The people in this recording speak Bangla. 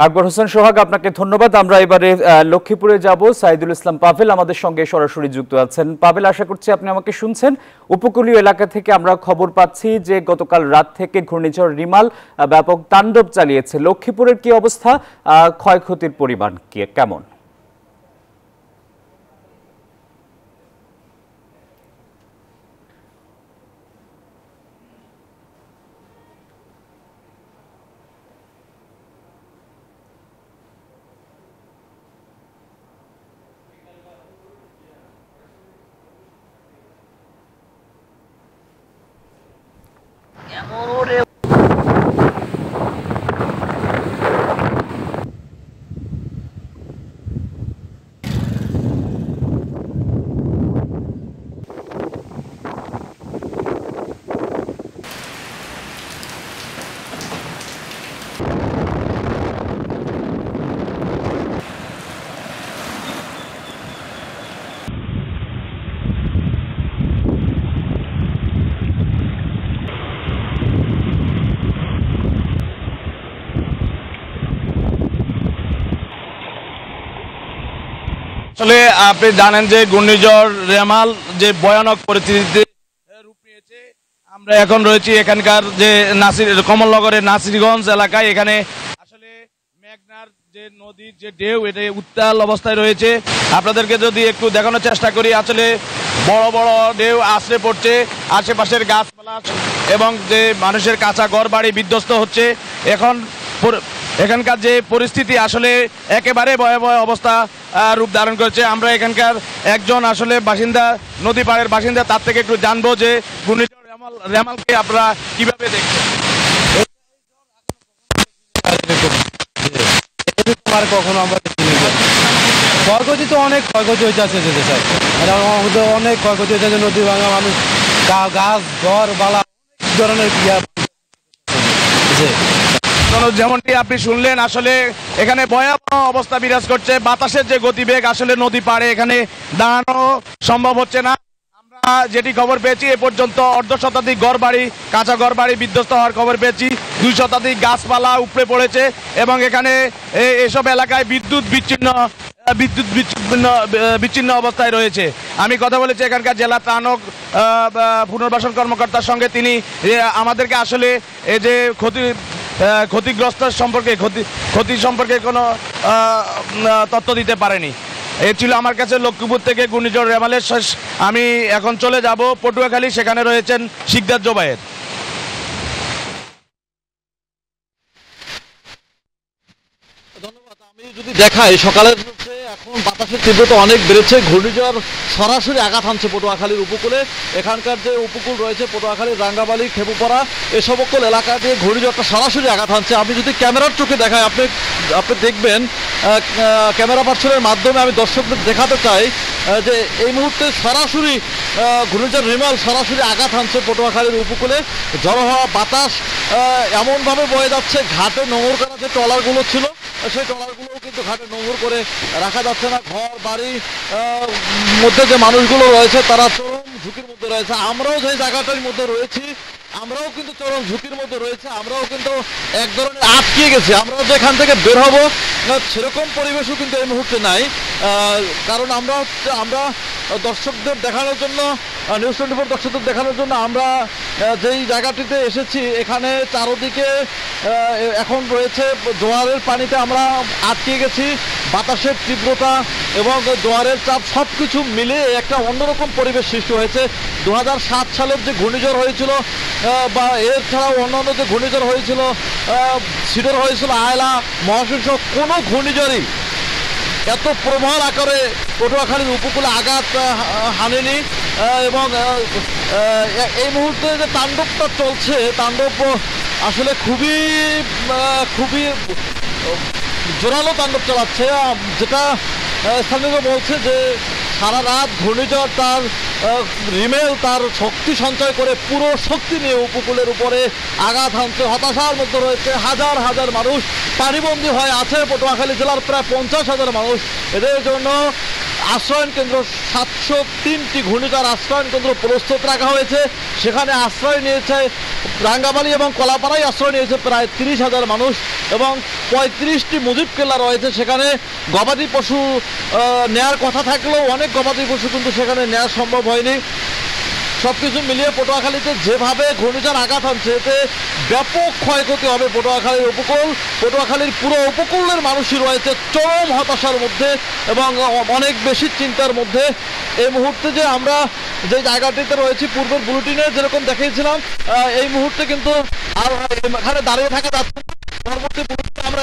আকবর হোসেন সোহাগ, আপনাকে ধন্যবাদ। আমরা এবারে লক্ষ্মীপুরে যাব। সাইদুল ইসলাম পাভেল আমাদের সঙ্গে সরাসরি যুক্ত আছেন। পাভেল, আশা করছি আপনি আমাকে শুনছেন। উপকূলীয় এলাকা থেকে আমরা খবর পাচ্ছি যে গতকাল রাত থেকে ঘূর্ণিঝড় রিমাল ব্যাপক তাণ্ডব চালিয়েছে। লক্ষ্মীপুরের কি অবস্থা, ক্ষয়ক্ষতির পরিমাণ কেমন? আসলে আপনি জানেন যে ঘূর্ণিঝড় রেমাল যে ভয়ানক পরিস্থিতিতে রূপ নিয়েছে। আমরা এখন রয়েছি এখানকার যে কমলনগরের নাসিরগঞ্জ এলাকায়। এখানে আসলে মেঘনার যে নদীর যে ঢেউ, এটা উত্তাল অবস্থায় রয়েছে। আপনাদেরকে যদি একটু দেখানোর চেষ্টা করি, আসলে বড় বড় ঢেউ আছড়ে পড়ছে, আশেপাশের গাছপালা এবং যে মানুষের কাঁচা ঘর বাড়ি বিধ্বস্ত হচ্ছে। এখানকার যে পরিস্থিতি আসলে একেবারে ভয়াবহ অবস্থা রূপ ধারণ করেছে। আমরা এখানকার একজন আসলে বাসিন্দা, নদী পাড়ের বাসিন্দা, তার থেকে একটু জানবো যে ঘূর্ণিঝড় রেমালকে আপনারা কিভাবে দেখছেন। কখনো আমরা ক্ষয়ক্ষতি তো অনেক ক্ষয়ক্ষতি হয়েছে, অনেক ক্ষয়ক্ষতি হয়েছে। নদী ভাঙা, মানুষ গাছ ঘর বালা ধরনের যেমনটি আপনি শুনলেন, আসলে এখানে ভয়াবহ অবস্থা বিরাজ করছে। বাতাসের যে গতিবেগ, আসলে নদী পাড়ে এখানে দাঁড়ানো সম্ভব হচ্ছে না। আমরা যেটি খবর পেয়েছি, এ পর্যন্ত অর্ধ শতাধিক ঘর বাড়ি, কাঁচা ঘর বাড়ি বিধ্বস্ত হওয়ার খবর পেয়েছি। 2 শতাধিক গাছপালা উপড়ে পড়েছে এবং এখানে এসব এলাকায় বিদ্যুৎ বিচ্ছিন্ন অবস্থায় রয়েছে। আমি কথা বলেছি এখানকার জেলা ত্রাণ ও পুনর্বাসন কর্মকর্তার সঙ্গে। তিনি আমাদেরকে আসলে এই যে ক্ষতিগ্রস্ত সম্পর্কে ক্ষতি সম্পর্কে কোনো তথ্য দিতে পারেনি। এ ছিল আমার কাছে লক্ষ্মীপুর থেকে ঘূর্ণিঝড় রেমালের শেষ। আমি এখন চলে যাব পটুয়াখালী, সেখানে রয়েছেন শিকদার জোবায়ের। ধন্যবাদ। আমি যদি দেখাই, সকালের এখন বাতাসের তীব্রতা অনেক বেড়েছে। ঘূর্ণিঝড় সরাসরি আঘাত হানছে পটুয়াখালীর উপকূলে। এখানকার যে উপকূল রয়েছে পটুয়াখালী, রাঙ্গাবালি, খেপুপাড়া, এসব সকল এলাকা দিয়ে ঘূর্ণিঝড়টা সরাসরি আঘাত হানছে। আমি যদি ক্যামেরার চোখে দেখাই, আপনি দেখবেন, ক্যামেরা পার্সনের মাধ্যমে আমি দর্শকদের দেখাতে চাই যে এই মুহূর্তে সরাসরি ঘূর্ণিঝড় রিমাল সরাসরি আঘাত হানছে পটুয়াখালীর উপকূলে। ঝড়ো হওয়া বাতাস এমনভাবে বয়ে যাচ্ছে, ঘাটে নোঙর করা যে ট্রলারগুলো ছিল, সেই ট্রলারগুলোও কিন্তু ঘাটে নোঙর করে রাখা যাচ্ছে না। ঘর বাড়ি মধ্যে যে মানুষগুলো রয়েছে তারা চরম ঝুঁকির মধ্যে রয়েছে। আমরাও যে জায়গাটার মধ্যে রয়েছি, আমরাও কিন্তু চরম ঝুঁকির মধ্যে রয়েছে। আমরাও কিন্তু এক ধরনের আটকে গেছি। আমরাও যে এখান থেকে বের হবো সেরকম পরিবেশও কিন্তু এই মুহূর্তে নাই। কারণ আমরা দর্শকদের দেখানোর জন্য, নিউজ 24 দর্শকদের দেখানোর জন্য আমরা যেই জায়গাটিতে এসেছি, এখানে চারদিকে এখন রয়েছে জোয়ারের পানিতে আমরা আটকে গেছি। বাতাসের তীব্রতা এবং জোয়ারের চাপ সব কিছু মিলে একটা অন্যরকম পরিবেশ সৃষ্টি হয়েছে। 2007 সালের যে ঘূর্ণিঝড় হয়েছিল বা এর ছাড়াও অন্যান্য যে ঘূর্ণিঝড় হয়েছিল, সিডর হয়েছিল, আয়লা, মহাশীর্ষ, কোনো ঘূর্ণিঝড়ই এত প্রবল আকারে পটুয়াখালীর উপকূলে আঘাত হানেনি। এবং এই মুহূর্তে যে তাণ্ডবটা চলছে, তাণ্ডব আসলে খুবই জোরালো তাণ্ডব চালাচ্ছে। যেটা স্থানীয়রা বলছে যে সারা রাত ঘূর্ণিঝড় তার রিমেল তার শক্তি সঞ্চয় করে পুরো শক্তি নিয়ে উপকূলের উপরে আঘাত হানছে। হতাশার মধ্যে রয়েছে হাজার হাজার মানুষ, পানিবন্দী হয়ে আছে পটুয়াখালী জেলার প্রায় 50,000 মানুষ। এদের জন্য আশ্রয়ন কেন্দ্র 703টি ঘূর্ণিঝড় আশ্রয়ন কেন্দ্র প্রস্তুত রাখা হয়েছে। সেখানে আশ্রয় নিয়েছে রাঙ্গামালী এবং কলাপাড়ায় আশ্রয় নিয়েছে প্রায় 30,000 মানুষ এবং 35টি মুজিব কেল্লা রয়েছে। সেখানে গবাদি পশু নেয়ার কথা থাকলেও অনেক গবাদি পশু কিন্তু সেখানে নেওয়া সম্ভব হয়নি। সবকিছু মিলিয়ে পটুয়াখালীতে যেভাবে ঘূর্ণিঝড় আঘাত হানছে এতে ব্যাপক ক্ষয়ক্ষতি হবে পটুয়াখালীর উপকূল। পটুয়াখালীর পুরো উপকূলের মানুষই রয়েছে চরম হতাশার মধ্যে এবং অনেক বেশি চিন্তার মধ্যে। এই মুহূর্তে যে আমরা যে জায়গাটিতে রয়েছি পূর্বের বুলেটিনে যেরকম দেখিয়েছিলাম, এই মুহূর্তে কিন্তু আর এখানে দাঁড়িয়ে থাকা যাচ্ছে না। পরবর্তী বুলেটিনে আমরা